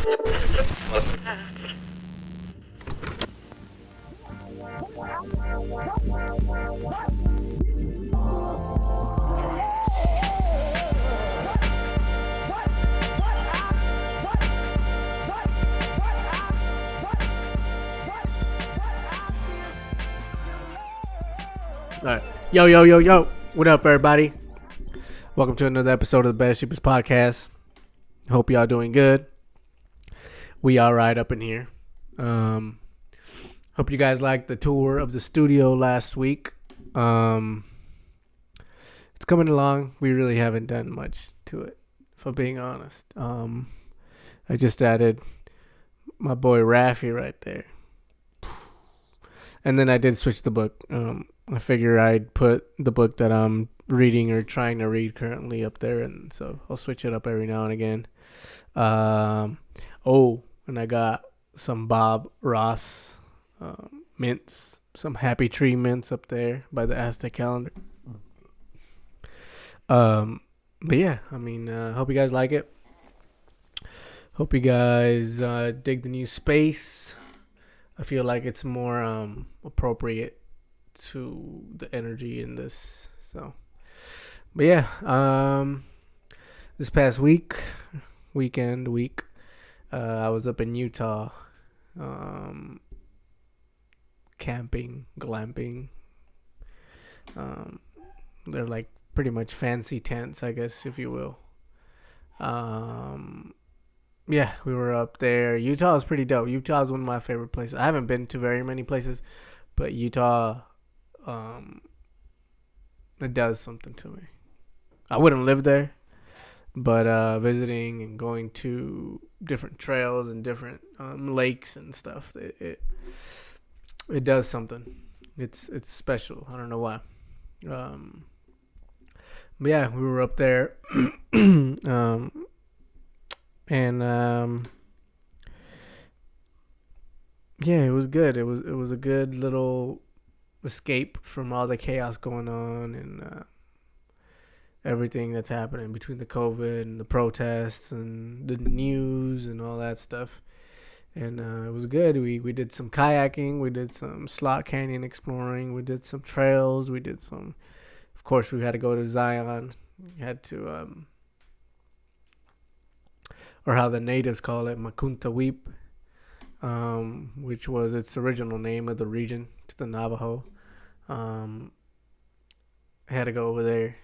All right. Yo. What up, everybody? Welcome to another episode of the Bad Sheepers Podcast. Hope y'all doing good. We all right up in here. Hope you guys liked the tour of the studio last week. It's coming along. We really haven't done much to it, if I'm being honest. I just added my boy Raffy right there. And then I did switch the book. I figure I'd put the book that I'm reading or trying to read currently up there, and so I'll switch it up every now and again. And I got some Bob Ross mints, some Happy Tree mints up there by the Aztec calendar. But yeah, I mean, hope you guys like it. Hope you guys dig the new space. I feel like it's more appropriate to the energy in this. So, but yeah, this past week, I was up in Utah, camping, glamping. They're like pretty much fancy tents, I guess, if you will. Yeah, we were up there. Utah is pretty dope. Utah is one of my favorite places. I haven't been to very many places, but Utah, it does something to me. I wouldn't live there, but visiting and going to different trails and different lakes and stuff, it does something. It's special. I don't know why. But yeah, we were up there, and yeah, it was good. It was a good little escape from all the chaos going on and everything that's happening between the COVID and the protests and the news and all that stuff. And it was good. We did some kayaking. We did some slot canyon exploring. We did some trails. We did some. Of course, we had to go to Zion. We had to, or how the natives call it, Makuntaweep, which was its original name of the region to the Navajo. I had to go over there,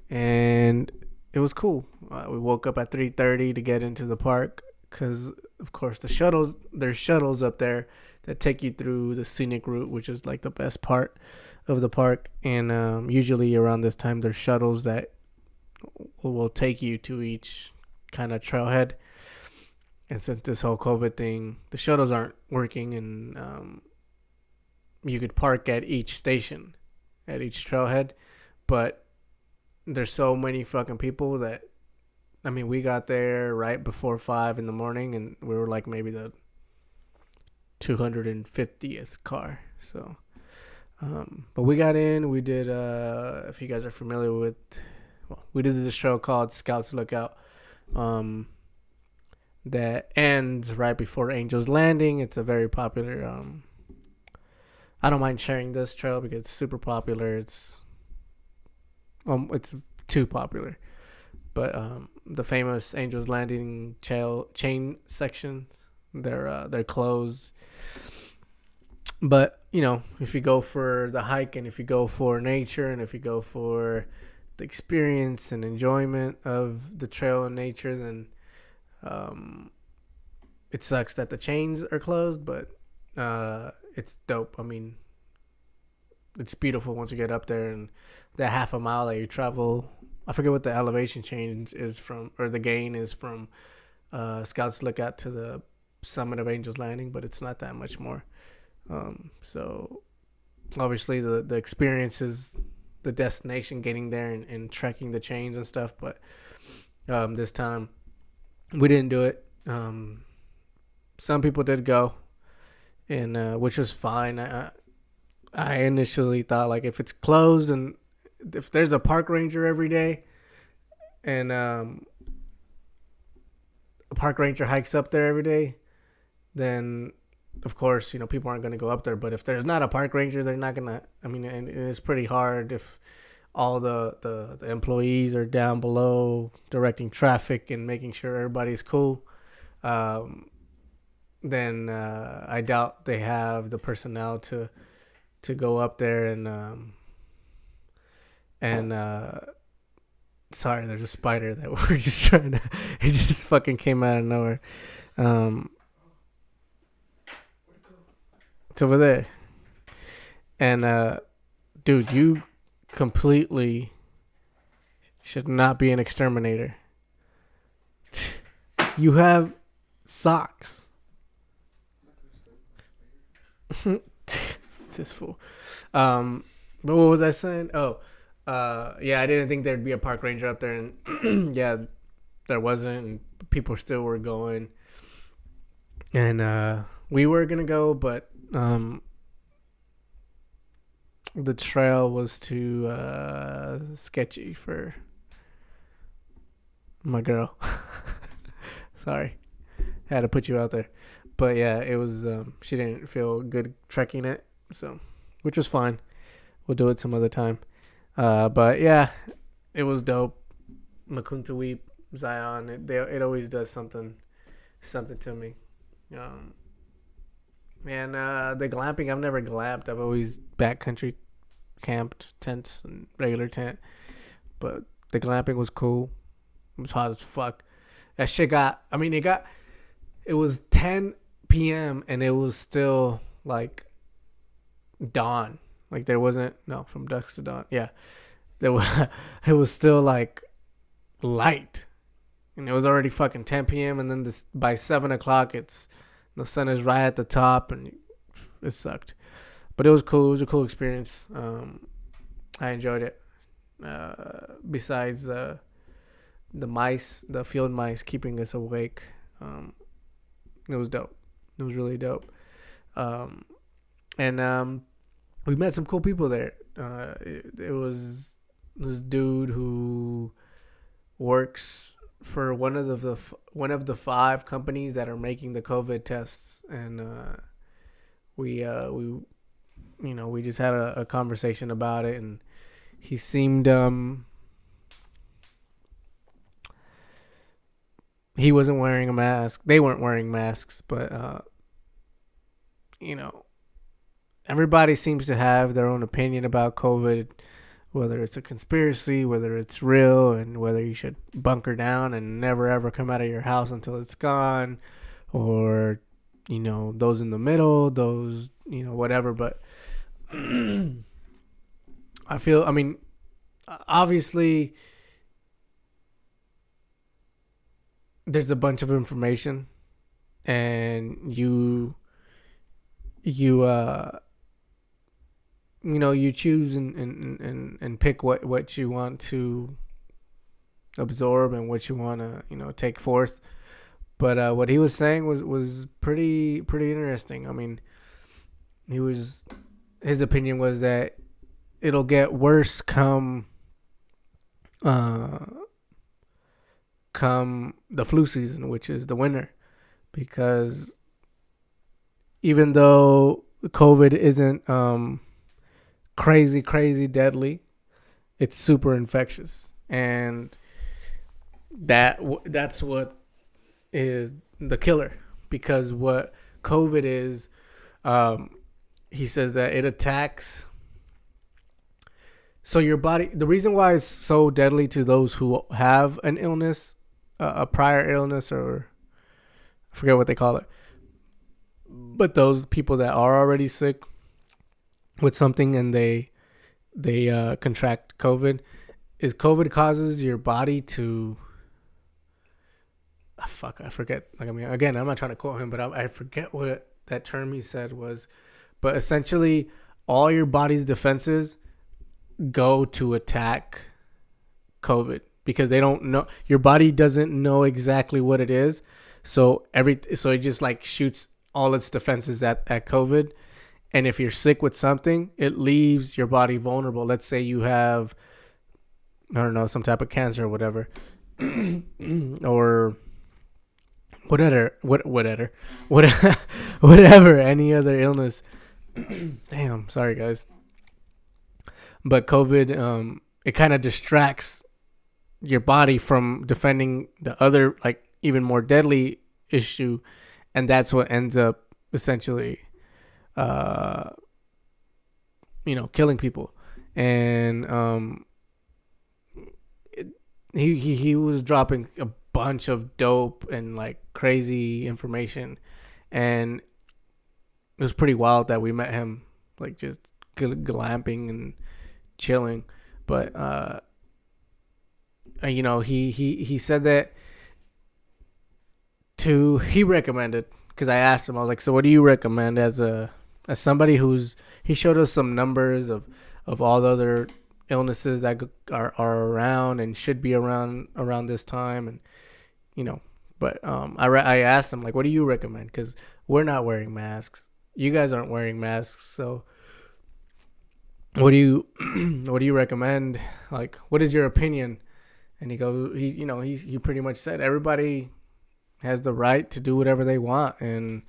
and it was cool. We woke up at 3:30 to get into the park because, of course, there's shuttles up there that take you through the scenic route, which is like the best part of the park. And usually around this time, there's shuttles that will take you to each kind of trailhead. And since this whole COVID thing, the shuttles aren't working, and you could park at each station, at each trailhead, but there's so many fucking people that, I mean, we got there right before 5 in the morning, and we were like maybe the 250th car. So, but we got in. We did, if you guys are familiar with, we did this show called Scouts Lookout, that ends right before Angel's Landing. It's a very popular, I don't mind sharing this trail because it's super popular. It's too popular. But the famous Angel's Landing chain sections, they're closed. But, you know, if you go for the hike and if you go for nature and if you go for the experience and enjoyment of the trail and nature, then it sucks that the chains are closed, but it's dope. I mean, it's beautiful once you get up there, and that half a mile that you travel, I forget what the elevation change is from, or the gain is from Scouts Lookout to the summit of Angel's Landing, but it's not that much more. So obviously the experience is the destination, getting there and trekking the chains and stuff, but this time we didn't do it. Some people did go, and which was fine. I initially thought, like, if it's closed and if there's a park ranger every day, and a park ranger hikes up there every day, then of course, people aren't going to go up there. But if there's not a park ranger, they're not going to. I mean, and it's pretty hard if all the employees are down below directing traffic and making sure everybody's cool. Then I doubt they have the personnel to go up there and sorry, there's a spider that we're just trying to. It just fucking came out of nowhere. It's over there. And dude, you completely should not be an exterminator. You have socks. This fool. But what was I saying? Yeah, I didn't think there'd be a park ranger up there, and yeah, there wasn't. And people still were going, and we were gonna go, but the trail was too sketchy for my girl. Sorry, had to put you out there, but yeah, it was. She didn't feel good trekking it, so which was fine. We'll do it some other time. But yeah, it was dope. Makuntaweep, Zion, it always does something to me. And the glamping, I've never glamped. I've always backcountry camped, tents and regular tent. But the glamping was cool. It was hot as fuck. That shit it was 10 p.m. and it was still like dawn. Like there wasn't, no, from dusk to dawn. Yeah. It was still like light. And it was already fucking 10 p.m. And then by 7 o'clock, the sun is right at the top and it sucked. But it was cool. It was a cool experience. I enjoyed it. Besides the mice, the field mice keeping us awake. It was dope. It was really dope. And we met some cool people there. It was this dude who works for one of the 5 companies that are making the COVID tests, and we just had a conversation about it, and he seemed he wasn't wearing a mask. They weren't wearing masks, but everybody seems to have their own opinion about COVID, whether it's a conspiracy, whether it's real, and whether you should bunker down and never ever come out of your house until it's gone, or those in the middle, those whatever. But obviously there's a bunch of information, and you choose and pick what you want to absorb and what you want to take forth. But what he was saying was pretty interesting. I mean, his opinion was that it'll get worse come the flu season, which is the winter, because even though COVID isn't crazy deadly, it's super infectious, and that's what is the killer. Because what COVID is, he says that it attacks. So your body, the reason why it's so deadly to those who have an illness, a prior illness, or I forget what they call it, but those people that are already sick with something and they contract COVID, is COVID causes your body to I forget. Again, I'm not trying to quote him, but I forget what that term he said was. But essentially, all your body's defenses go to attack COVID because they don't know. Your body doesn't know exactly what it is, so it just like shoots all its defenses at COVID. And if you're sick with something, it leaves your body vulnerable. Let's say you have, I don't know, some type of cancer or whatever, or what, whatever, any other illness. Damn, sorry guys. But COVID, it kind of distracts your body from defending the other, like even more deadly issue, and that's what ends up essentially, uh, killing people. And he was dropping a bunch of dope and like crazy information, and it was pretty wild that we met him like just glamping and chilling. But he said that he recommended, because I asked him, I was like, so what do you recommend as somebody who's, he showed us some numbers of all the other illnesses that are around and should be around this time, and but I asked him, like, what do you recommend, because we're not wearing masks, you guys aren't wearing masks, so what do you recommend, like what is your opinion? And he pretty much said everybody has the right to do whatever they want, and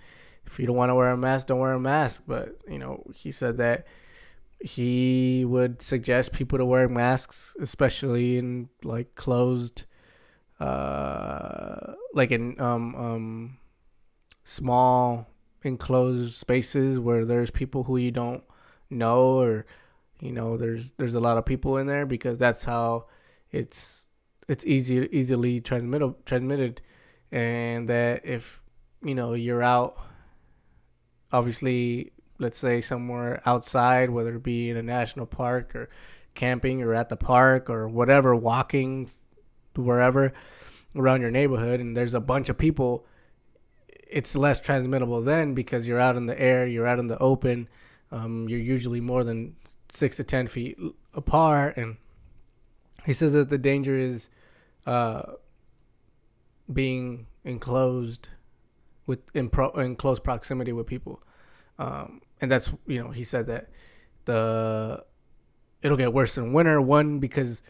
if you don't want to wear a mask, don't wear a mask. But he said that he would suggest people to wear masks, especially in like closed, like in small enclosed spaces where there's people who you don't know, or there's a lot of people in there, because that's how it's easily transmitted. And that if you're out, obviously, let's say somewhere outside, whether it be in a national park or camping or at the park or whatever, walking wherever around your neighborhood, and there's a bunch of people, it's less transmittable then, because you're out in the air, you're out in the open, you're usually more than 6 to 10 feet apart. And he says that the danger is being enclosed in close proximity with people, and that's he said that it'll get worse in winter. One, because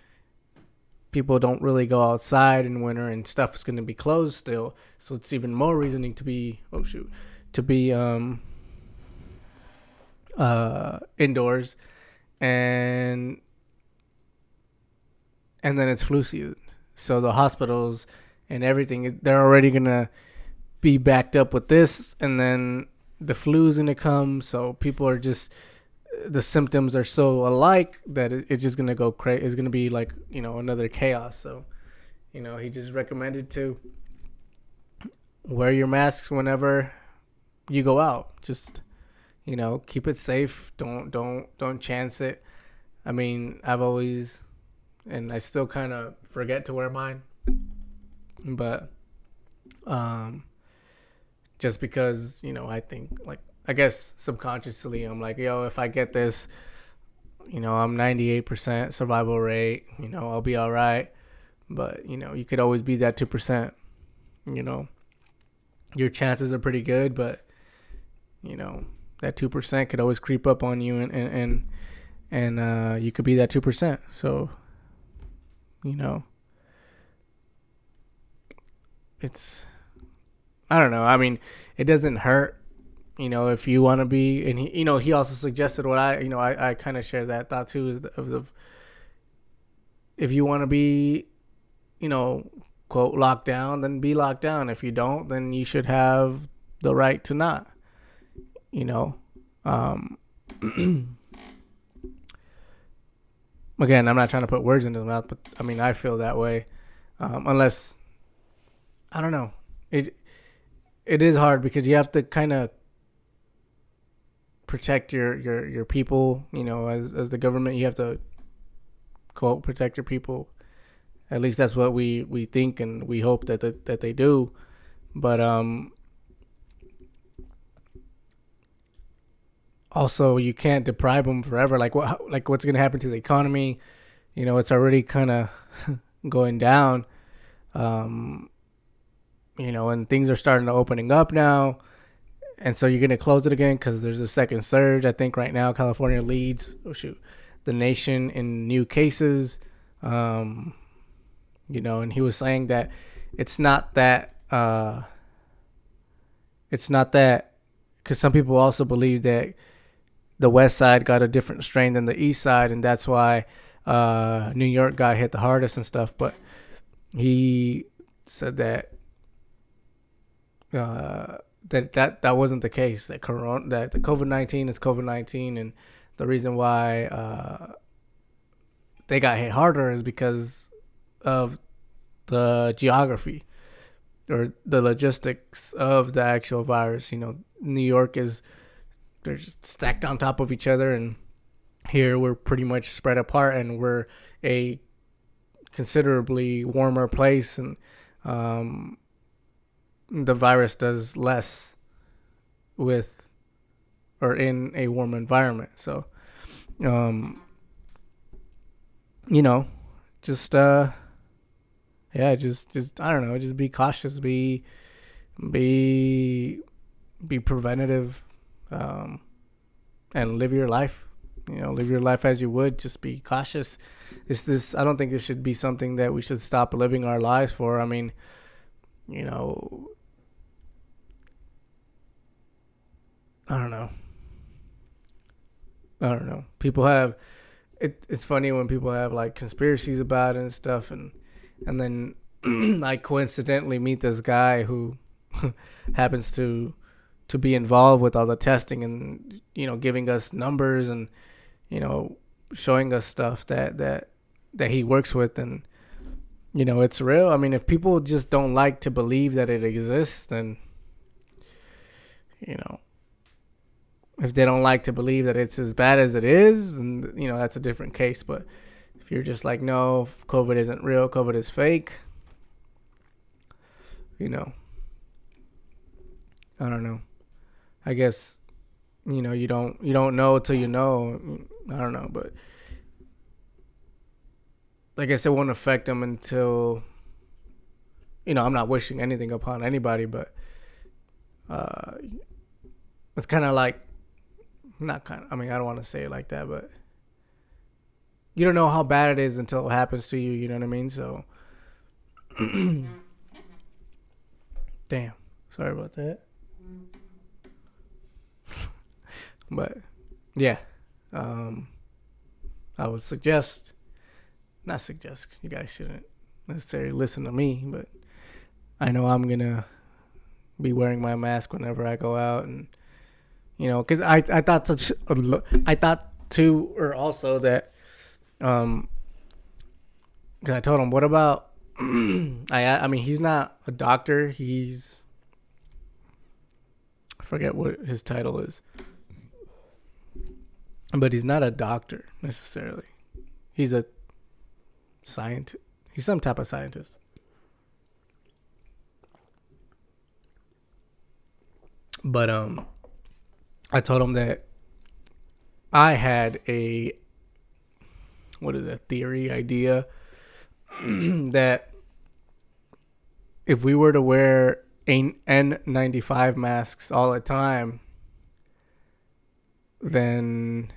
people don't really go outside in winter and stuff is going to be closed still, so it's even more reasoning to be indoors, and then it's flu season, so the hospitals and everything, they're already gonna be backed up with this, and then the flu's gonna come, so people are just, the symptoms are so alike that it's just gonna go crazy. It's gonna be like another chaos. So he just recommended to wear your masks whenever you go out. Just keep it safe. Don't chance it. I mean, I've always, and I still kind of forget to wear mine, but just because I think, like, I guess subconsciously I'm like, yo, if I get this, I'm 98% survival rate, I'll be all right. But you could always be that 2%. Your chances are pretty good, but that 2% could always creep up on you, and you could be that 2%. So it's, I don't know. I mean, it doesn't hurt, if you want to be. And he also suggested what I kind of share that thought too, is of if you want to be, quote, locked down, then be locked down. If you don't, then you should have the right to not. Again, I'm not trying to put words into the mouth, but I mean, I feel that way. Unless, I don't know. It is hard, because you have to kind of protect your people, as the government. You have to, quote, protect your people. At least that's what we think, and we hope that they do. But also, you can't deprive them forever. Like what's going to happen to the economy? It's already kind of going down. And things are starting to opening up now. And so you're going to close it again because there's a second surge. I think right now California leads the nation in new cases. And he was saying that it's not that It's not that, because some people also believe that the West Side got a different strain than the East Side, and that's why New York got hit the hardest and stuff. But he said that that wasn't the case. That the COVID-19 is COVID-19, and the reason why they got hit harder is because of the geography or the logistics of the actual virus. New York is, they're just stacked on top of each other, and here we're pretty much spread apart, and we're a considerably warmer place, and the virus does less with or in a warm environment. So, you know, just yeah, just I don't know, just be cautious, be preventative, and live your life. Live your life as you would. Just be cautious. I don't think this should be something that we should stop living our lives for. I mean, I don't know. I don't know. People have it's funny when people have like conspiracies about it and stuff, and then I coincidentally meet this guy who happens to be involved with all the testing, and giving us numbers, and showing us stuff that he works with, and it's real. I mean, if people just don't like to believe that it exists, then if they don't like to believe that it's as bad as it is, and that's a different case. But if you're just like, no, COVID isn't real, COVID is fake, I don't know. I guess you don't know till you know. I don't know, but I guess it won't affect them until I'm not wishing anything upon anybody, but it's kind of like, not kind of, I mean, I don't want to say it like that, but you don't know how bad it is until it happens to you. You know what I mean? So, damn, sorry about that. But yeah, I would not suggest, you guys shouldn't necessarily listen to me, but I know I'm gonna be wearing my mask whenever I go out, and because I thought too, or also that, because I told him, what about I mean, he's not a doctor, I forget what his title is, but he's not a doctor necessarily. He's a scientist. He's some type of scientist. But I told him that I had a theory idea that if we were to wear N95 masks all the time, then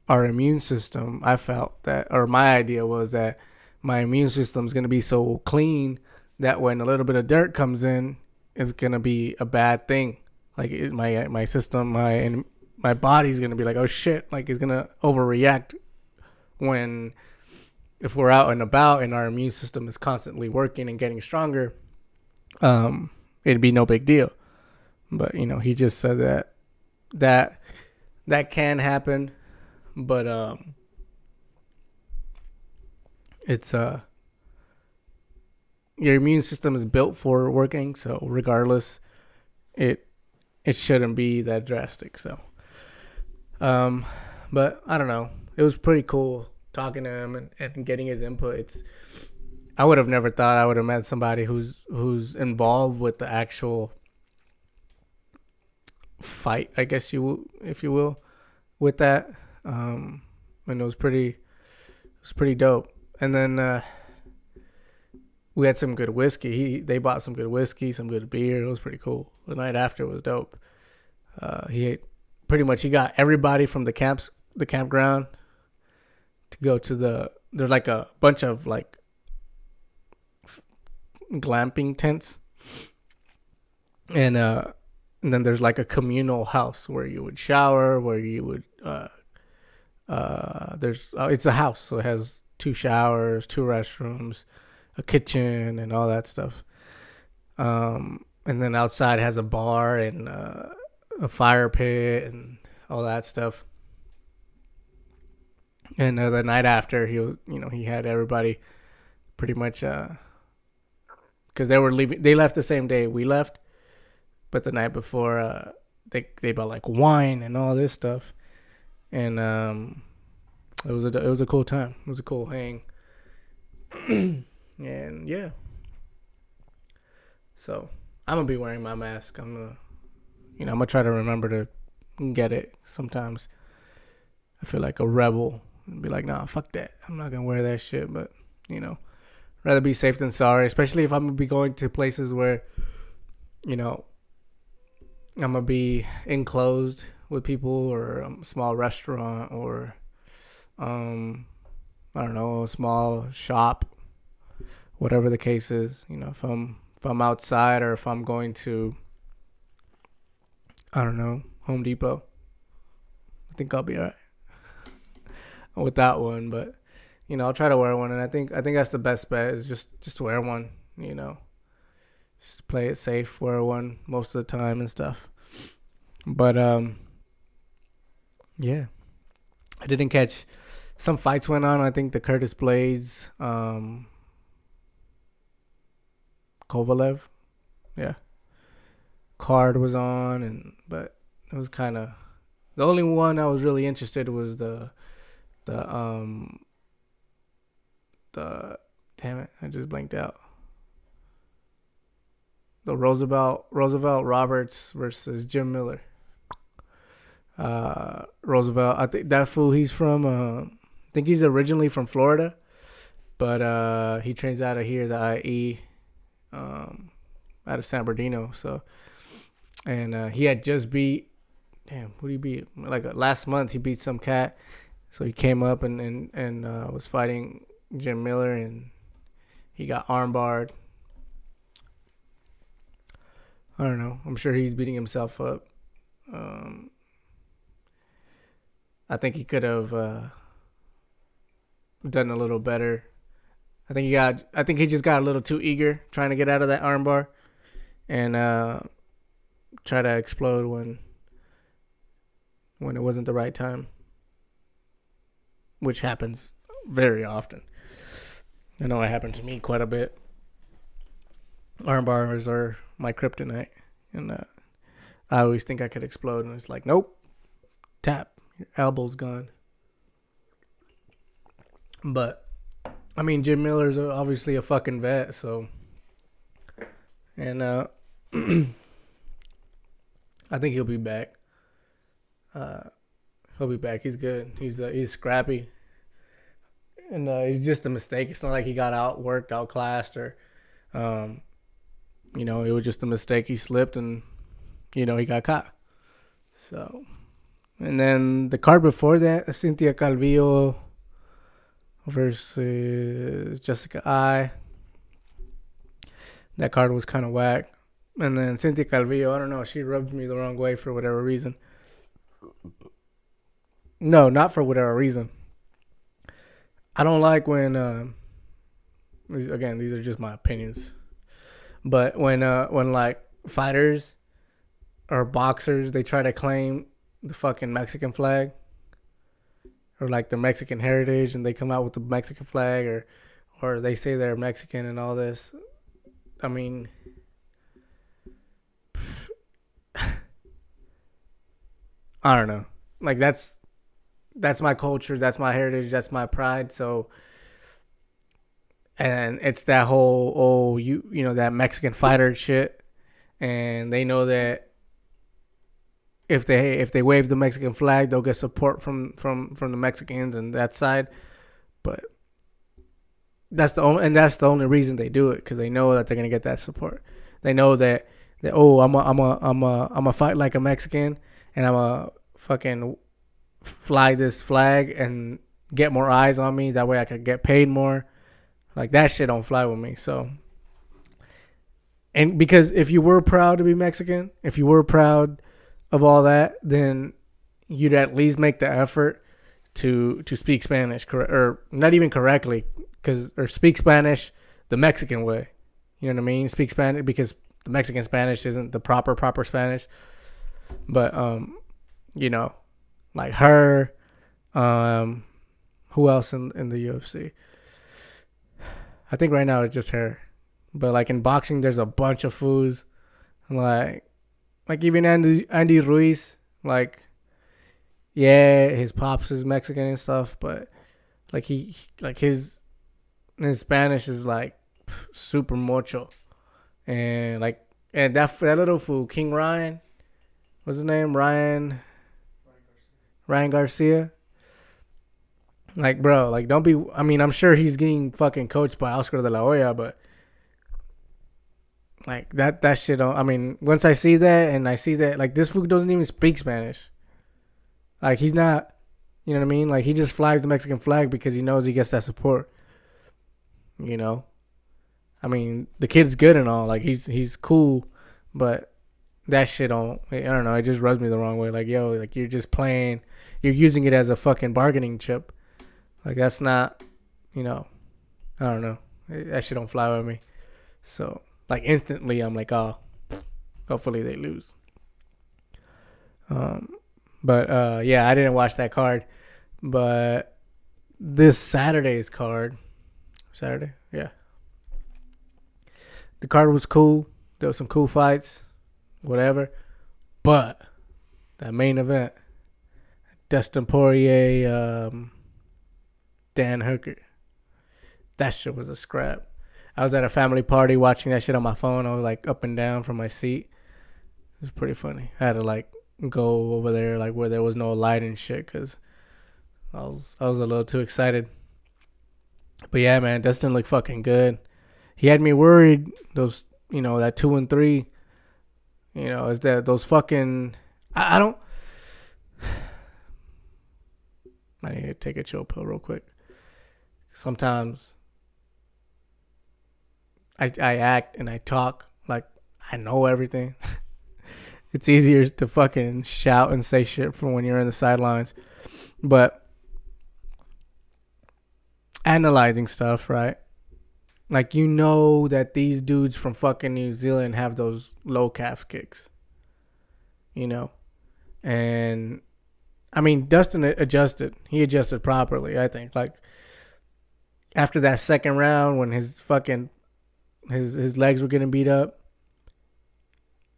our immune system, I felt that, or my idea was that my immune system is going to be so clean that when a little bit of dirt comes in, it's going to be a bad thing. Like my system, my body's going to be like, oh shit, like it's going to overreact if we're out and about and our immune system is constantly working and getting stronger, it'd be no big deal. But, he just said that can happen. But it's your immune system is built for working, so regardless, it shouldn't be that drastic. So, but I don't know. It was pretty cool talking to him and getting his input. I would have never thought I would have met somebody who's involved with the actual fight, I guess if you will, with that. And it was pretty dope. And then we had some good whiskey. They bought some good whiskey, some good beer. It was pretty cool. The night after was dope. He got everybody from the campground to go to there's like a bunch of like glamping tents And then there's like a communal house where you would shower, where you would there's it's a house, so it has two showers, two restrooms, a kitchen, and all that stuff. And then outside has a bar and a fire pit and all that stuff. And the night after, he had everybody pretty much because they were leaving. They left the same day we left, but the night before, they bought like wine and all this stuff, and it was a cool time. It was a cool hang, and yeah. So I'm gonna be wearing my mask. I'm gonna try to remember to get it sometimes. I feel like a rebel and be like, nah, fuck that. I'm not gonna wear that shit. But rather be safe than sorry. Especially if I'm gonna be going to places where, I'm gonna be enclosed with people, or a small restaurant, or I don't know, a small shop, whatever the case is. If I'm outside, or if I'm going to, I don't know, Home Depot, I think I'll be alright with that one. But I'll try to wear one, and I think that's the best bet, is just wear one. Just play it safe, wear one most of the time and stuff. But yeah, I didn't catch. Some fights went on. I think the Curtis Blades, Kovalev, yeah, card was on, but it was kind of, the only one I was really interested was the damn it, I just blanked out. The Roosevelt Roberts versus Jim Miller. Roosevelt, I think that fool, he's from I think he's originally from Florida, but he trains out of here, the IE, out of San Bernardino. So, and he had just beat, who did he beat? Like last month, he beat some cat. So he came up and was fighting Jim Miller, and he got armbarred. I don't know. I'm sure he's beating himself up. I think he could have done a little better. I think he just got a little too eager trying to get out of that armbar, and try to explode when it wasn't the right time, which happens very often. I know it happened to me quite a bit. Armbars are my kryptonite, and I always think I could explode, and it's like, nope, tap, your elbow's gone. But I mean, Jim Miller's obviously a fucking vet, so, and I think he'll be back. He'll be back. He's good. He's scrappy, and it's just a mistake. It's not like he got outworked, outclassed, or it was just a mistake. He slipped, and he got caught. So, and then the card before that, Cynthia Calvillo versus Jessica Ai. That card was kind of whack. And then Cynthia Calvillo, I don't know, she rubbed me the wrong way for whatever reason. No, not for whatever reason. I don't like when, again, these are just my opinions, but when like fighters or boxers, they try to claim the fucking Mexican flag, or like the Mexican heritage, and they come out with the Mexican flag, or they say they're Mexican and all this. I mean, I don't know. Like that's my culture, that's my heritage, that's my pride. So, and it's that whole that Mexican fighter shit, and they know that if they wave the Mexican flag, they'll get support from the Mexicans and that side. But that's the only reason they do it, because they know that they're gonna get that support. They know that I'm a fight like a Mexican, and I'm a fucking fly this flag and get more eyes on me. That way I could get paid more. Like, that shit don't fly with me. So And because if you were proud to be Mexican, if you were proud of all that, then you'd at least make the effort to speak Spanish, or not even correctly, or speak Spanish the Mexican way. You know what I mean? Speak Spanish, because the Mexican Spanish isn't the proper Spanish. But you know, like her, who else in the UFC? I think right now it's just her. But like in boxing, there's a bunch of fools, like even Andy Ruiz, like, yeah, his pops is Mexican and stuff, but like his Spanish is like super mucho, and that little fool, King Ryan, what's his name, Ryan Garcia. Like, bro, like, don't be. I mean, I'm sure he's getting fucking coached by Oscar de la Hoya, but like that shit. I mean, once I see that, and I see that, like, this fool doesn't even speak Spanish. Like, he's not. You know what I mean? Like, he just flags the Mexican flag because he knows he gets that support. You know, I mean, the kid's good and all. Like, he's cool, but that shit don't. I don't know. It just rubs me the wrong way. Like, yo, like, you're just playing. You're using it as a fucking bargaining chip. Like, that's not. You know, I don't know. That shit don't fly with me. So, like, instantly, I'm like, oh, hopefully they lose. But yeah, I didn't watch that card. But this Saturday's card, yeah, the card was cool. There was some cool fights, whatever. But that main event, Dustin Poirier, Dan Hooker, that shit was a scrap. I was at a family party watching that shit on my phone. I was like up and down from my seat. It was pretty funny. I had to like go over there like where there was no light and shit because I was a little too excited. But yeah, man, Dustin looked fucking good. He had me worried. Those, you know, that 2-3, you know, is that those fucking. I don't. I need to take a chill pill real quick. Sometimes I act and I talk like I know everything. It's easier to fucking shout and say shit from when you're in the sidelines. But analyzing stuff, right? Like, you know that these dudes from fucking New Zealand have those low calf kicks. You know? And I mean, Dustin adjusted. He adjusted properly, I think. Like, after that second round when his fucking his legs were getting beat up,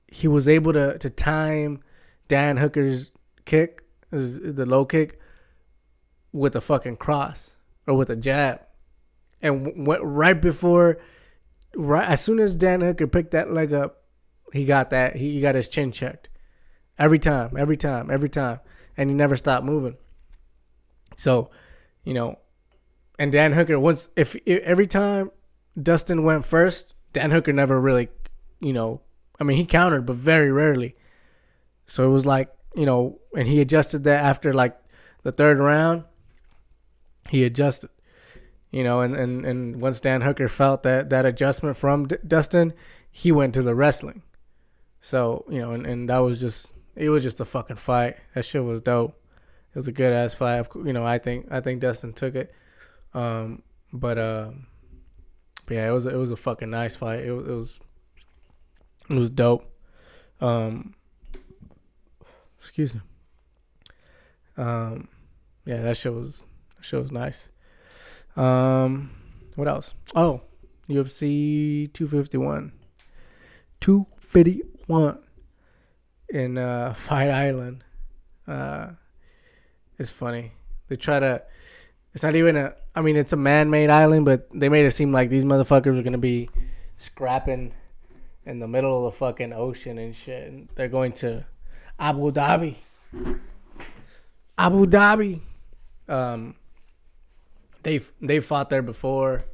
he was able to time Dan Hooker's kick, the low kick, with a fucking cross or with a jab. And right as soon as Dan Hooker picked that leg up, he got his chin checked. Every time. And he never stopped moving. So, you know, and Dan Hooker, every time Dustin went first, Dan Hooker never really, you know, I mean, he countered, but very rarely. So it was like, you know, and he adjusted that after like the third round. He adjusted, you know, and once Dan Hooker felt that adjustment from Dustin, he went to the wrestling. So, you know, and that was just, it was just a fucking fight. That shit was dope. It was a good ass fight. You know, I think Dustin took it. But yeah, it was a fucking nice fight. It was dope. Excuse me. Yeah, that shit was nice. What else? Oh, UFC 251 in Fight Island. It's funny. They try to. It's not even I mean, it's a man-made island, but they made it seem like these motherfuckers are gonna be scrapping in the middle of the fucking ocean and shit. And they're going to Abu Dhabi. They fought there before.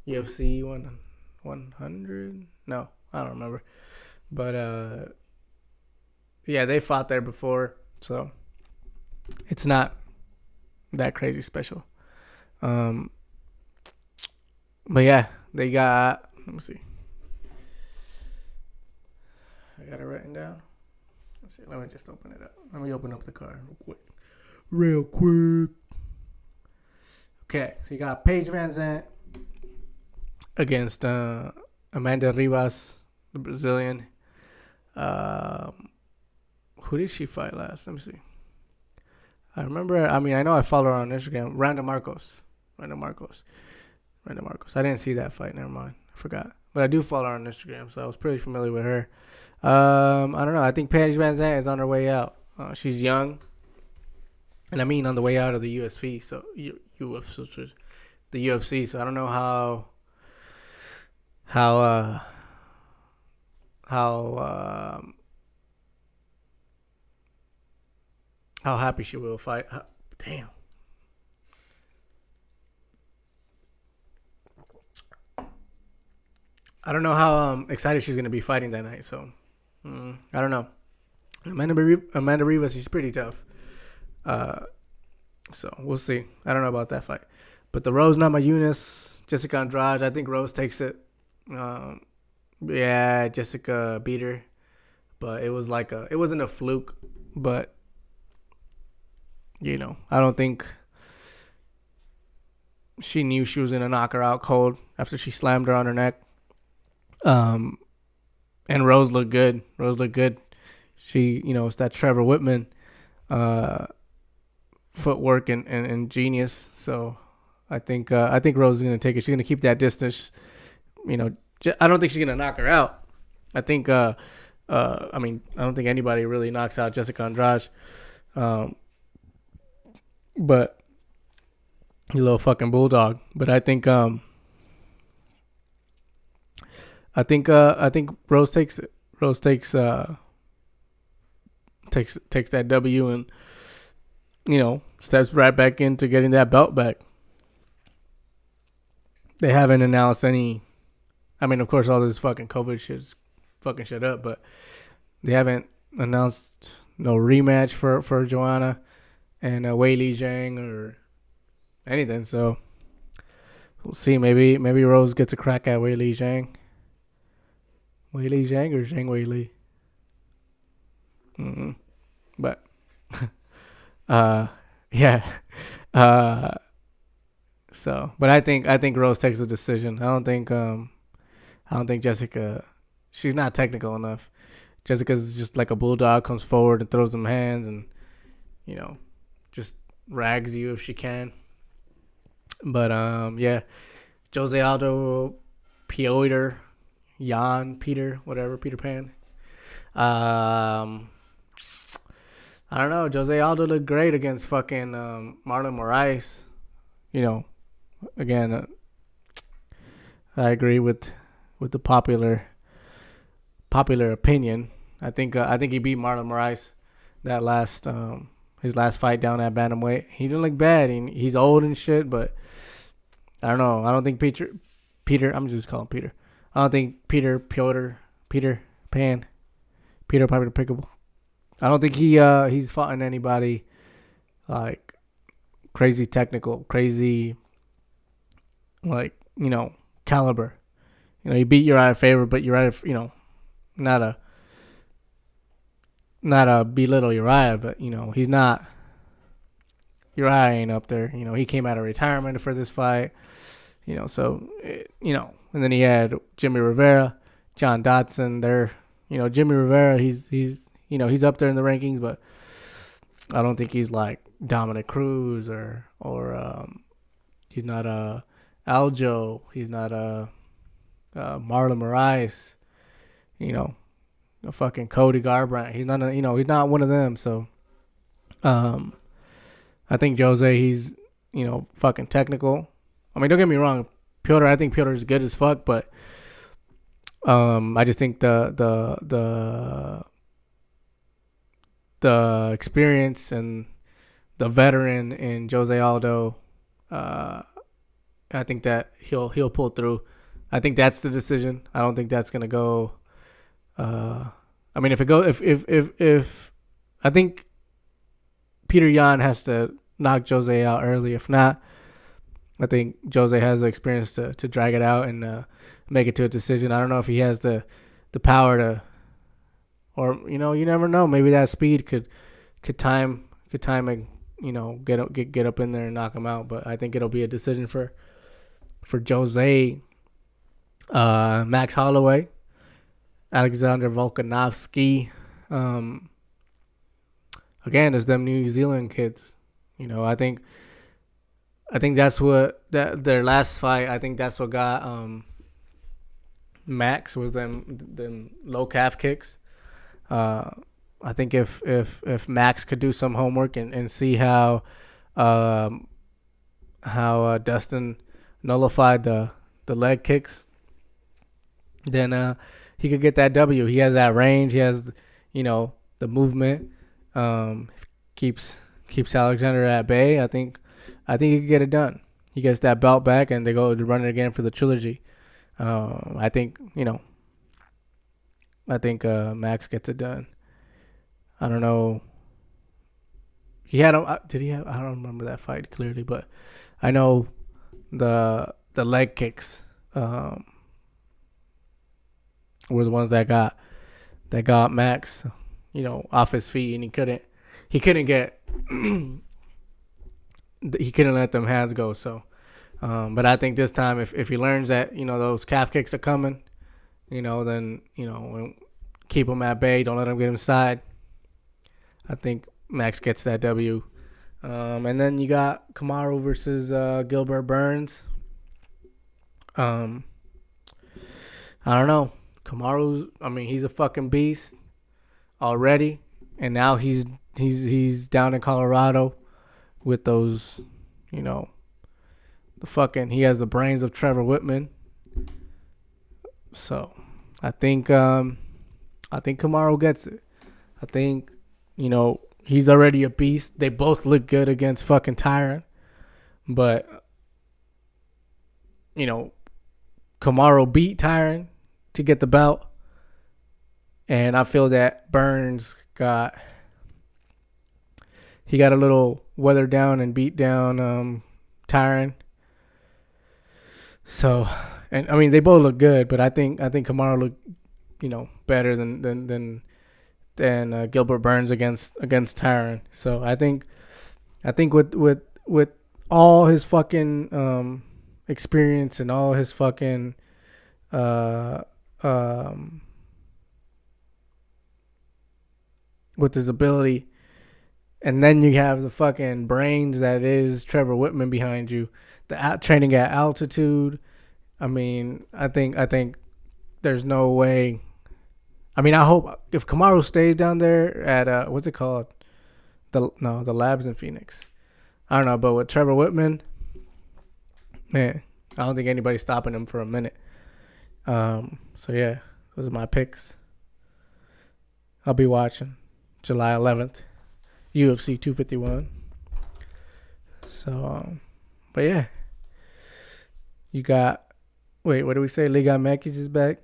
UFC 100? No, I don't remember. But yeah, they fought there before, so it's not that crazy special. But yeah, they got, let me see. I got it written down. Let's see. Let me just open it up. Let me open up the card real quick. Okay, so you got Paige Van Zandt against Amanda Ribas, the Brazilian. Who did she fight last? Let me see. I remember. I mean, I know I follow her on Instagram. Randa Marcos. I didn't see that fight. Never mind. I forgot. But I do follow her on Instagram, so I was pretty familiar with her. I don't know. I think Paige Van Zandt is on her way out. She's young, and I mean on the way out of the UFC. So the UFC. So I don't know how happy she will fight. Damn. I don't know how excited she's gonna be fighting that night. So I don't know. Amanda Rivas, she's pretty tough. So we'll see. I don't know about that fight. But the Rose Namajunas, Jessica Andrade, I think Rose takes it. Yeah, Jessica beat her, but it wasn't a fluke. But I don't think she knew she was gonna knock her out cold after she slammed her on her neck. And Rose looked good. She, it's that Trevor Whitman footwork and genius. So I think Rose is gonna take it. She's gonna keep that distance. I don't think she's gonna knock her out. I think I don't think anybody really knocks out Jessica Andrade. But you little fucking bulldog. But I think Rose takes it. Rose takes that W and steps right back into getting that belt back. They haven't announced any. I mean, of course, all this fucking COVID shit's fucking shit up, but they haven't announced no rematch for Joanna and Weili Zhang or anything. So we'll see. Maybe Rose gets a crack at Weili Zhang. Weili Zhang or Zhang Weili? But yeah. So, but I think Rose takes the decision. I don't think Jessica. She's not technical enough. Jessica's just like a bulldog, comes forward and throws them hands and just rags you if she can. But yeah, Jose Aldo, Peter Pan. I don't know. Jose Aldo looked great against fucking Marlon Moraes. Again, I agree with the popular opinion. I think he beat Marlon Moraes that last his last fight down at bantamweight. He didn't look bad. He's old and shit, but I don't know. I don't think Peter. I'm just calling Peter. I don't think Peter Pan, Peter Piper Pickable. I don't think he's fought anybody like crazy technical, crazy caliber. He beat Uriah Faber, but Uriah, not a belittle Uriah, but he's not. Uriah ain't up there. He came out of retirement for this fight. So and then he had Jimmy Rivera, John Dodson. Jimmy Rivera, he's up there in the rankings, but I don't think he's like Dominic Cruz or he's not a Aljo. He's not a Marlon Moraes. A fucking Cody Garbrandt. He's not he's not one of them. So I think Jose, he's fucking technical. I mean, don't get me wrong, I think Piotr good as fuck, but I just think the experience and the veteran in Jose Aldo, I think that he'll pull through. I think that's the decision. I don't think that's gonna go. I mean, if I think Peter Yan has to knock Jose out early. If not, I think Jose has the experience to drag it out and make it to a decision. I don't know if he has the power or you never know. Maybe that speed could time and get up in there and knock him out. But I think it'll be a decision for Jose, Max Holloway, Alexander Volkanovski. Again, it's them New Zealand kids. I think that's what their last fight. I think that's what got Max was them low calf kicks. I think if Max could do some homework and see how Dustin nullified the leg kicks, then he could get that W. He has that range. He has the movement. Keeps Alexander at bay. I think he could get it done. He gets that belt back, and they go to run it again for the trilogy. I think Max gets it done. I don't know. He had him. Did he have? I don't remember that fight clearly, but I know the leg kicks were the ones that got Max, off his feet, and he couldn't let them hands go. So, but I think this time, if he learns that those calf kicks are coming, then keep him at bay. Don't let him get inside. I think Max gets that W. And then you got Kamaru versus Gilbert Burns. I don't know. Kamaru's, he's a fucking beast already, and now he's down in Colorado with those, he has the brains of Trevor Whitman. So I think Kamaru gets it. I think, he's already a beast. They both look good against fucking Tyron. But, Kamaru beat Tyron to get the belt. And I feel that Burns got a little weathered down and beat down Tyron. So, and they both look good, but I think Kamaru looked, better than Gilbert Burns against Tyron. So I think with all his fucking experience and all his fucking with his ability, and then you have the fucking brains that is Trevor Whitman behind you, the training at altitude. I think there's no way. I hope if Kamaru stays down there at what's it called, the labs in Phoenix. I don't know, but with Trevor Whitman, man, I don't think anybody's stopping him for a minute. So yeah, those are my picks. I'll be watching July 11th, UFC 251. So, but yeah, you got. Wait, what do we say? Liga MX is back.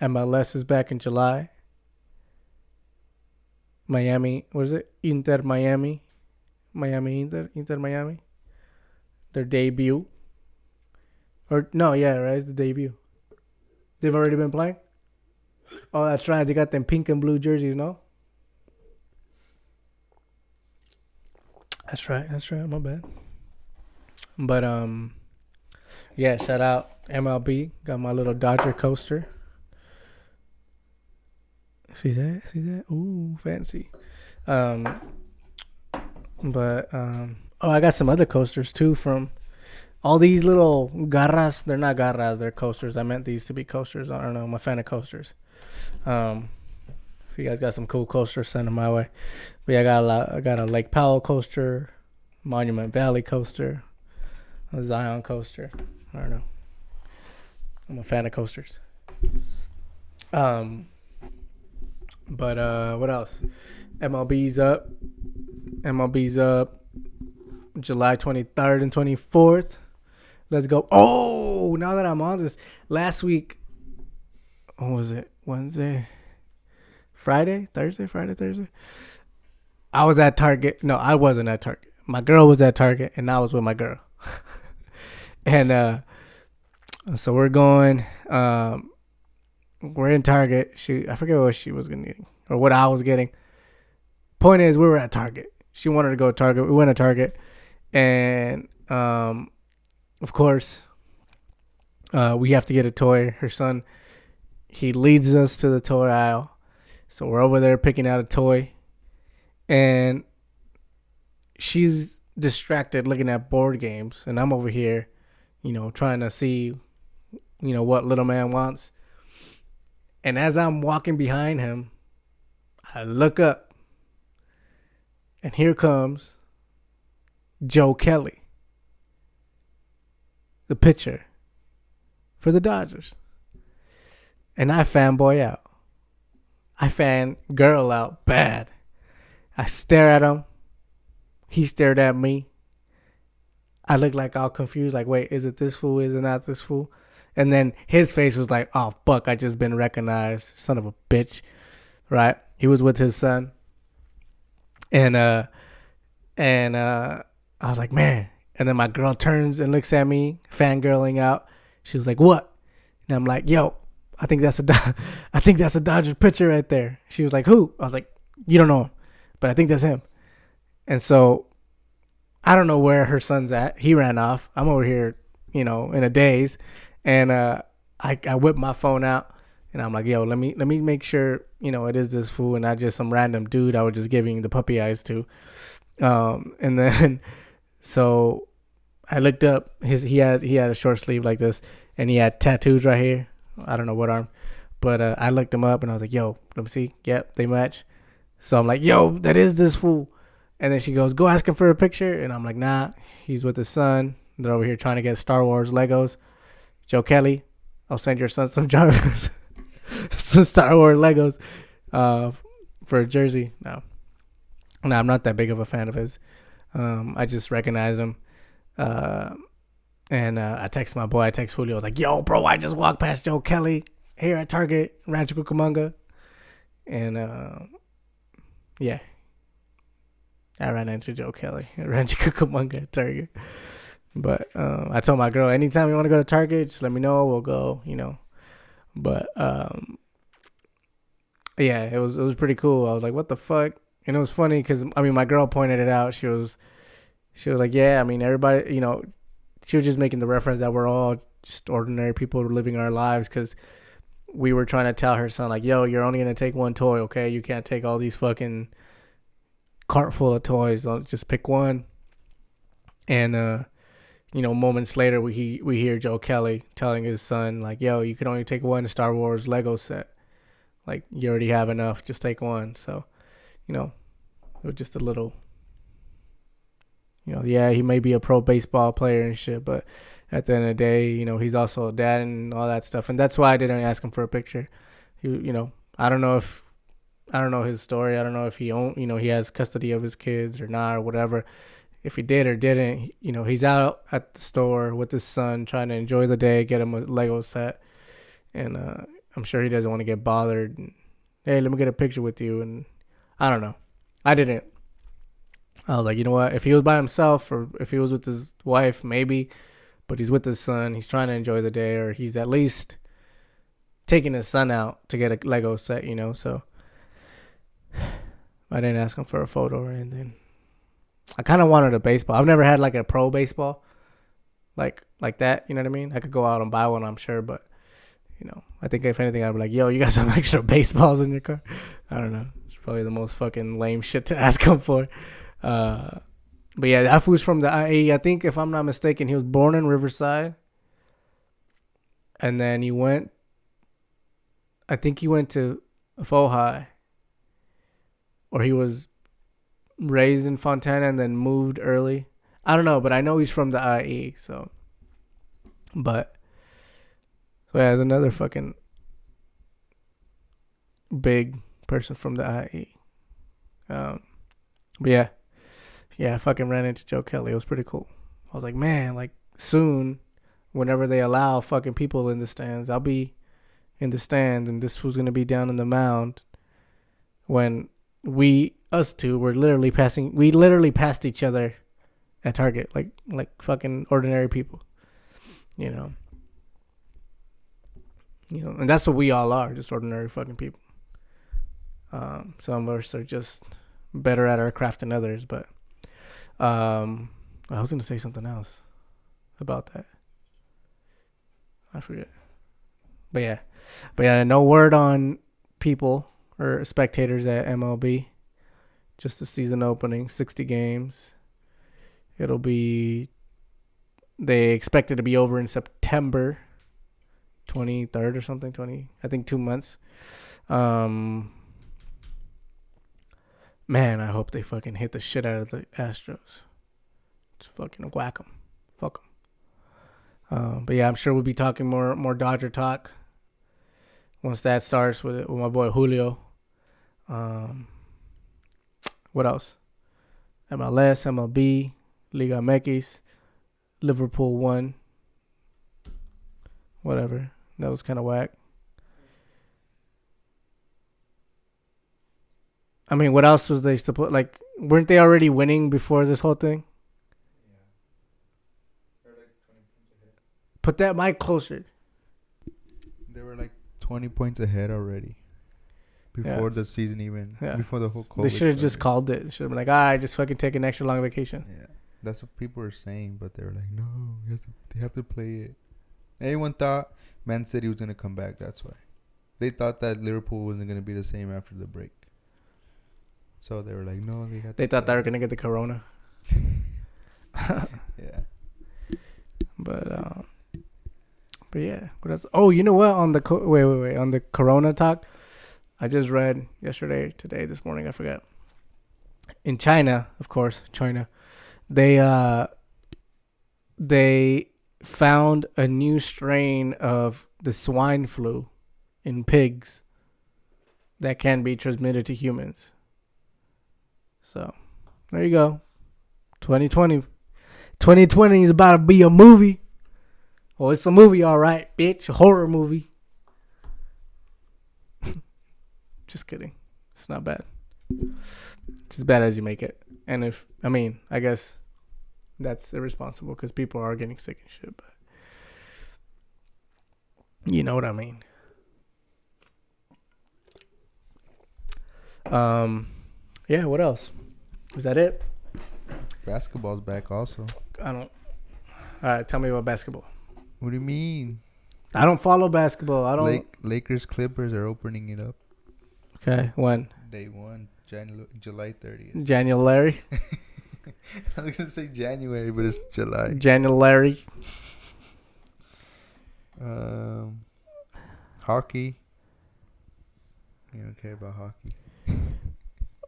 MLS is back in July. Miami, what is it? Inter Miami. Inter Miami. Their debut. Right, it's the debut. They've already been playing? Oh, that's right. They got them pink and blue jerseys, no? That's right. My bad. But, yeah, shout out MLB. Got my little Dodger coaster. See that? Ooh, fancy. I got some other coasters too from all these little garras. They're not garras, they're coasters. I meant these to be coasters. I don't know. I'm a fan of coasters. If you guys got some cool coasters, send them my way. But yeah, I got a Lake Powell coaster, Monument Valley coaster, a Zion coaster. I don't know. I'm a fan of coasters. But what else? MLB's up July 23rd and 24th. Let's go. Oh, now that I'm on this, last week, what was it? Thursday? I was at Target. No, I wasn't at Target. My girl was at Target, and I was with my girl. And so we're going. we're in Target. I forget what she was getting or what I was getting. Point is, we were at Target. She wanted to go to Target. We went to Target, and of course, we have to get a toy. Her son, he leads us to the toy aisle, so we're over there picking out a toy, and she's distracted looking at board games, and I'm over here, trying to see, what little man wants. And as I'm walking behind him, I look up, and here comes Joe Kelly, the pitcher for the Dodgers. And I fanboy out. I fangirl out bad. I stare at him. He stared at me. I looked like all confused, like, wait, is it this fool? Is it not this fool? And then his face was like, oh, fuck, I just been recognized. Son of a bitch. Right? He was with his son. And I was like, man. And then my girl turns and looks at me, fangirling out. She's like, what? And I'm like, yo, I think that's a Dodgers pitcher right there. She was like, who? I was like, you don't know him, but I think that's him. And so I don't know where her son's at. He ran off. I'm over here, in a daze. And I whip my phone out, and I'm like, yo, let me make sure, it is this fool and not just some random dude I was just giving the puppy eyes to. And then so I looked up. He had a short sleeve like this, and he had tattoos right here. I don't know what arm, but I looked him up, and I was like, yo, let me see. Yep, they match. So I'm like, yo, that is this fool. And then she goes, go ask him for a picture. And I'm like, nah, he's with his son. They're over here trying to get Star Wars Legos. Joe Kelly, I'll send your son some some Star Wars Legos for a jersey. No, I'm not that big of a fan of his. I just recognize him. And I text my boy. I text Julio. I was like, yo, bro, I just walked past Joe Kelly here at Target, Rancho Cucamonga. And, yeah. I ran into Joe Kelly at Rancho Cucamonga at Target. But I told my girl, anytime you want to go to Target, just let me know. We'll go, But, yeah, it was pretty cool. I was like, what the fuck? And it was funny because, my girl pointed it out. She was like, yeah, everybody, she was just making the reference that we're all just ordinary people living our lives because we were trying to tell her son, like, yo, you're only going to take one toy, okay? You can't take all these fucking cart full of toys. Don't just pick one. And, moments later, we hear Joe Kelly telling his son, like, yo, you can only take one Star Wars Lego set. Like, you already have enough. Just take one. So, it was just a little... yeah, he may be a pro baseball player and shit, but at the end of the day, he's also a dad and all that stuff. And that's why I didn't ask him for a picture. I don't know his story. I don't know if he he has custody of his kids or not or whatever. If he did or didn't, he's out at the store with his son trying to enjoy the day, get him a Lego set. And I'm sure he doesn't want to get bothered. And, hey, let me get a picture with you. And I don't know. I didn't. I was like, you know what? If he was by himself or if he was with his wife, maybe. But he's with his son. He's trying to enjoy the day, or he's at least taking his son out to get a Lego set, So I didn't ask him for a photo or anything. I kind of wanted a baseball. I've never had like a pro baseball like that. You know what I mean? I could go out and buy one, I'm sure. But, I think if anything, I'd be like, yo, you got some extra baseballs in your car? I don't know. It's probably the most fucking lame shit to ask him for. But yeah, that fool's from the IE. I think if I'm not mistaken, he was born in Riverside, and then he went to Fohi, or he was raised in Fontana and then moved early. I don't know, but I know he's from the IE. So yeah, there's another fucking big person from the IE. But yeah, I fucking ran into Joe Kelly. It was pretty cool. I was like, man, like soon, whenever they allow fucking people in the stands, I'll be in the stands, and this was gonna be down in the mound. When us two were literally passed each other at Target, like fucking ordinary people, You know, and that's what we all are, just ordinary fucking people. Some of us are just better at our craft than others, but I was gonna say something else about that. I forget. But yeah, no word on people or spectators at MLB. Just the season opening, 60 games. They expect it to be over in September 23rd or something, I think 2 months. Man, I hope they fucking hit the shit out of the Astros. Just fucking whack them. Fuck them. But yeah, I'm sure we'll be talking more Dodger talk once that starts with my boy Julio. What else? MLS, MLB, Liga MX, Liverpool won. Whatever. That was kind of whack. I mean, what else was they supposed? Like, weren't they already winning before this whole thing? Yeah. They're like 20 points ahead. Put that mic closer. They were like 20 points ahead already. Before the season even. Yeah. Before the whole COVID. They should have just called it. They should have been like, alright, just fucking take an extra long vacation. Yeah. That's what people were saying, but they were like, no, they have to play it. Everyone thought Man City was going to come back. That's why. They thought that Liverpool wasn't going to be the same after the break. So they were like, no, they thought they were going to get the corona. Yeah. But yeah. What else? Oh, you know what? On the wait. On the corona talk, I just read today, this morning, I forgot. In China, of course, they found a new strain of the swine flu in pigs that can be transmitted to humans. So, there you go. 2020 is about to be a movie. Well, it's a movie, all right, bitch. A horror movie. Just kidding. It's not bad. It's as bad as you make it. And I guess that's irresponsible because people are getting sick and shit. But you know what I mean. Yeah, what else? Is that it? Basketball's back also. Alright, tell me about basketball. What do you mean? I don't follow basketball. I don't. Lakers Clippers are opening it up. Okay, when? Day 1, July 30th. January? I was going to say January, but it's July. January. Hockey. You don't care about hockey.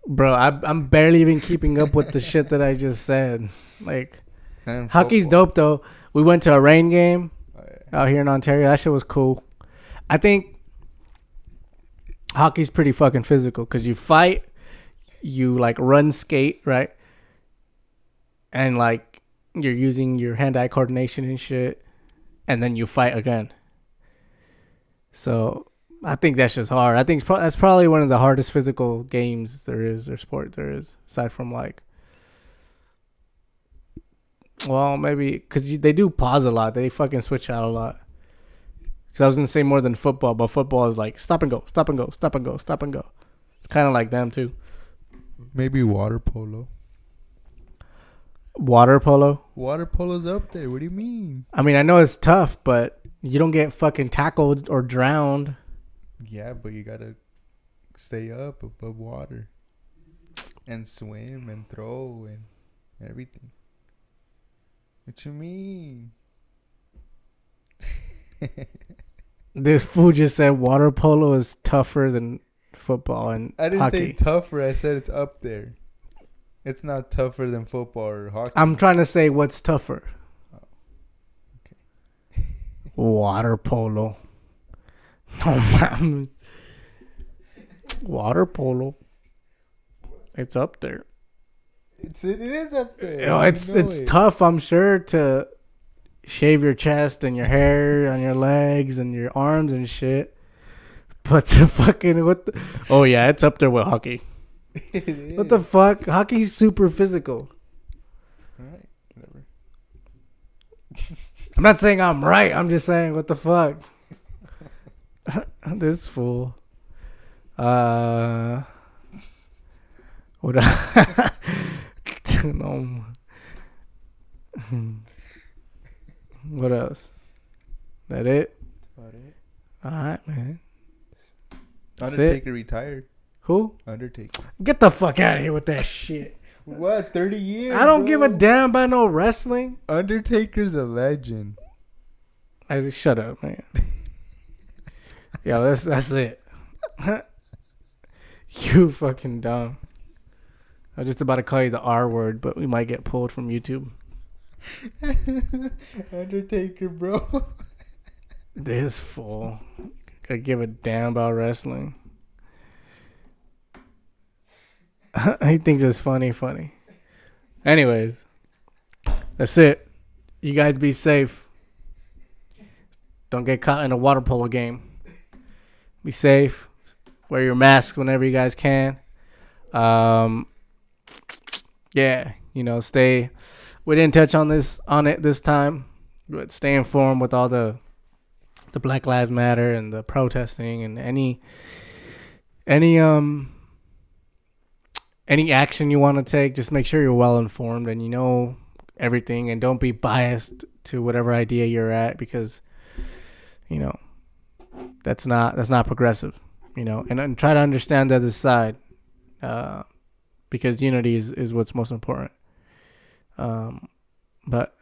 Bro, I'm barely even keeping up with the shit that I just said. Like, hockey's dope, though. We went to a rain game out here in Ontario. That shit was cool. I think hockey's pretty fucking physical because you fight, you, like, run, skate, right? And, like, you're using your hand-eye coordination and shit. And then you fight again. So I think that's just hard. I think that's probably one of the hardest physical games there is, or sport there is, aside from like, well, maybe because they do pause a lot. They fucking switch out a lot. Because I was gonna say more than football, but football is like stop and go, stop and go, stop and go, stop and go. It's kind of like them too. Maybe water polo. Water polo? Water polo's up there. What do you mean? I mean, I know it's tough, but you don't get fucking tackled or drowned. Yeah, but you gotta stay up above water and swim and throw and everything. What you mean? This fool just said water polo is tougher than football and I didn't hockey. say tougher. I said it's up there. It's not tougher than football or hockey. I'm trying to say what's tougher. Oh. Okay. Water polo. No, man. Water polo. It's up there. It is up there. You know, it's tough, I'm sure, to shave your chest and your hair on your legs and your arms and shit. But the fucking oh yeah, it's up there with hockey. What the fuck? Hockey's super physical. Alright, whatever. I'm not saying I'm right. I'm just saying what the fuck. This fool. What? No. What else? That it? About it. All right, man. That's Undertaker it. retired. Who? Undertaker. Get the fuck out of here with that shit. What? 30 years? I don't bro? give a damn about no wrestling. Undertaker's a legend. Isaac, shut up, man. Yo, that's it. You fucking dumb. I was just about to call you the R word, but we might get pulled from YouTube. Undertaker, bro. This fool. I give a damn about wrestling. He thinks it's funny. Anyways, that's it. You guys be safe. Don't get caught in a water polo game. Be safe. Wear your masks whenever you guys can. Yeah, stay. We didn't touch on it this time, but stay informed with all the Black Lives Matter and the protesting and any action you want to take. Just make sure you're well informed and you know everything, and don't be biased to whatever idea you're at, because that's not progressive. And try to understand the other side, because unity is what's most important. But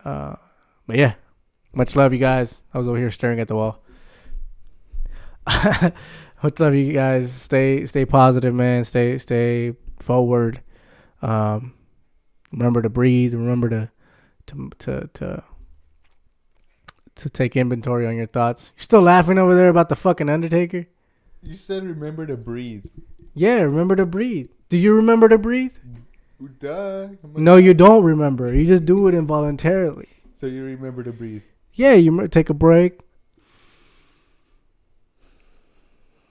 yeah, much love, you guys. I was over here staring at the wall. Much love, you guys. Stay positive, man. Stay forward. Remember to breathe. Remember to take inventory on your thoughts. You're still laughing over there about the fucking Undertaker? You said remember to breathe. Yeah, remember to breathe. Do you remember to breathe? Duh. No, you don't remember. You just do it involuntarily. So you remember to breathe. Yeah, you take a break.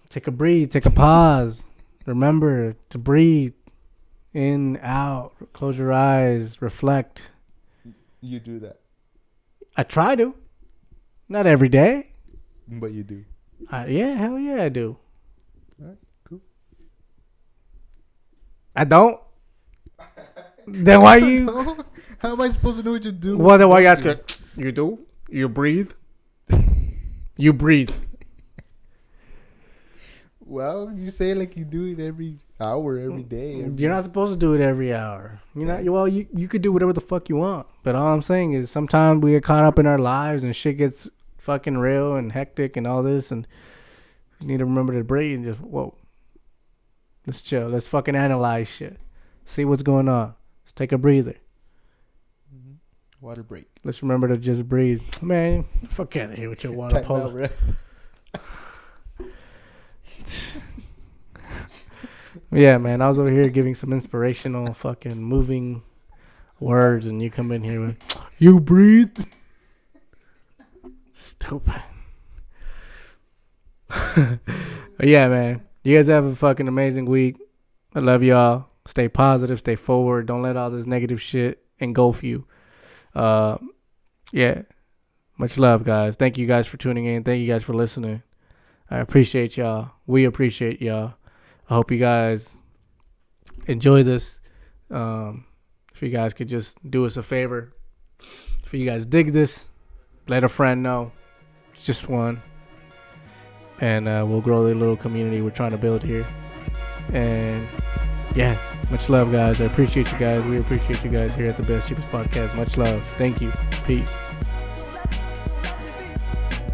Take a breathe. Take a pause. Remember to breathe. In, out. Close your eyes. Reflect. You do that. I try to. Not every day. But you do. Yeah, hell yeah, I do. Alright, cool. I don't. Then why you? How am I supposed to know what you do? Well, then why you ask her? You do? You breathe? You breathe. Well, you say like you do it every hour, every day. You're not supposed to do it every hour. You're not. Well, you could do whatever the fuck you want. But all I'm saying is sometimes we get caught up in our lives and shit gets fucking real and hectic and all this, and you need to remember to breathe and just whoa. Let's chill. Let's fucking analyze shit. See what's going on. Let's take a breather. Water break. Let's remember to just breathe. Man, fuck out of here with your water polo. Yeah, man, I was over here giving some inspirational fucking moving words, and you come in here with, you breathe? Stupid. But yeah, man, you guys have a fucking amazing week. I love y'all. Stay positive, stay forward. Don't let all this negative shit engulf you. Yeah, much love, guys. Thank you guys for tuning in. Thank you guys for listening. I appreciate y'all. We appreciate y'all. I hope you guys enjoy this. If you guys could just do us a favor, if you guys dig this, let a friend know. It's just one. And we'll grow the little community we're trying to build here. And yeah, much love, guys. I appreciate you guys. We appreciate you guys here at the Best Cheapest Podcast. Much love. Thank you. Peace.